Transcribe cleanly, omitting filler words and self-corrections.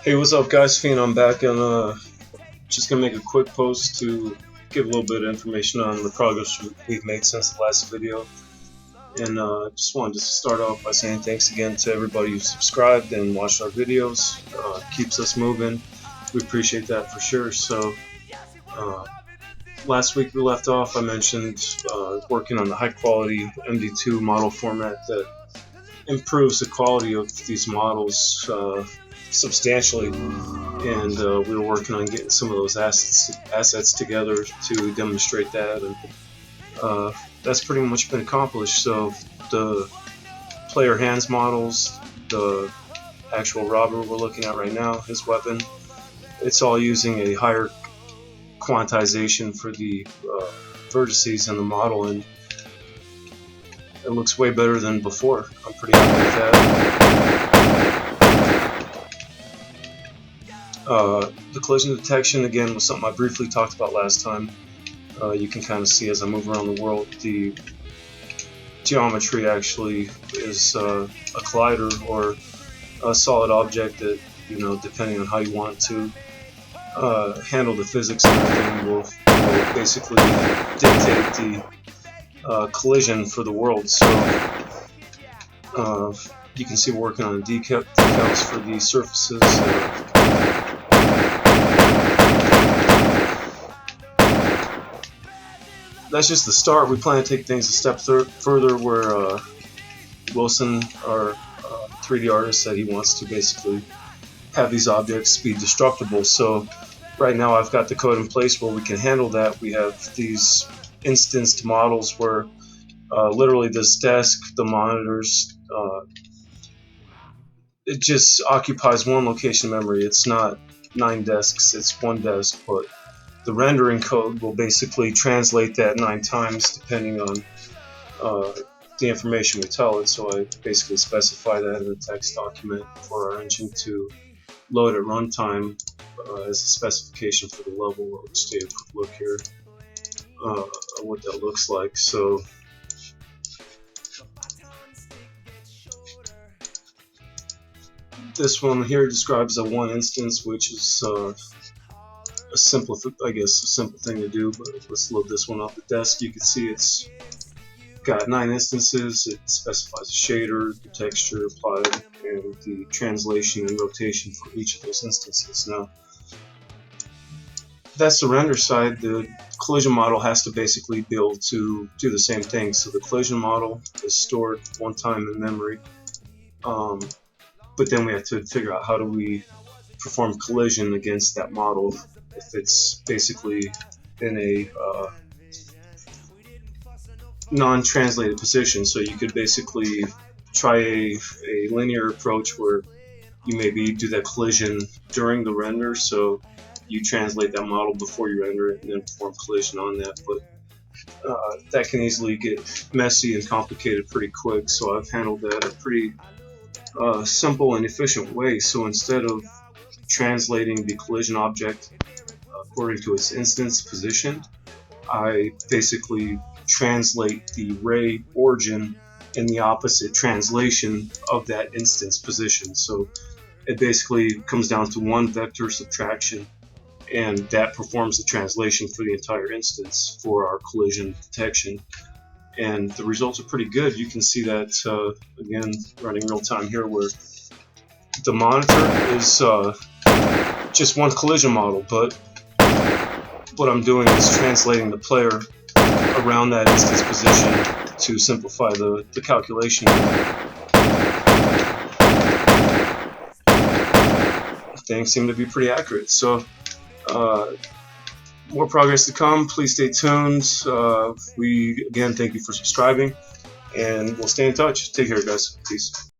Hey, what's up, guys? Fiend, I'm back, and just gonna make a quick post to give a little bit of information on the progress we've made since the last video. And just wanted to start off by saying thanks again to everybody who subscribed and watched our videos. Keeps us moving. We appreciate that for sure. So, last week we left off. I mentioned working on the high-quality MD2 model format that improves the quality of these models substantially, and we were working on getting some of those assets together to demonstrate that, and that's pretty much been accomplished. So the player hands models, the actual robber we're looking at right now, his weapon, it's all using a higher quantization for the vertices in the model, and it looks way better than before. I'm pretty happy with that. The collision detection, again, was something I briefly talked about last time. You can kind of see as I move around the world, the geometry actually is a collider or a solid object that, depending on how you want to handle the physics and everything, will basically dictate the collision for the world. So you can see we're working on decals for the surfaces. That's just the start. We plan to take things a step further, where Wilson, our 3D artist, said he wants to basically have these objects be destructible. So right now I've got the code in place where we can handle that. We have these instanced models where literally this desk, the monitors, it just occupies one location memory. It's not 9 desks, it's one desk, but the rendering code will basically translate that 9 times depending on the information we tell it. So I basically specify that in a text document for our engine to load at runtime as a specification for the level. I'll just take a quick look here at what that looks like. So this one here describes a one instance, which is a simple thing to do, but let's load this one off the desk. You can see it's got 9 instances. It specifies a shader, the texture applied, and the translation and rotation for each of those instances. Now, that's the render side. The collision model has to basically be able to do the same thing. So the collision model is stored one time in memory, but then we have to figure out how do we perform collision against that model if it's basically in a non-translated position. So you could basically try a linear approach where you maybe do that collision during the render, so you translate that model before you render it and then perform collision on that. But that can easily get messy and complicated pretty quick, so I've handled that in a pretty simple and efficient way. So instead of translating the collision object according to its instance position, I basically translate the ray origin in the opposite translation of that instance position. So it basically comes down to one vector subtraction, and that performs the translation for the entire instance for our collision detection. And the results are pretty good. You can see that again, running real time here, where the monitor is just one collision model, but what I'm doing is translating the player around that instance position to simplify the calculation. Things seem to be pretty accurate. So more progress to come. Please stay tuned. We again thank you for subscribing, and we'll stay in touch. Take care, guys. Peace.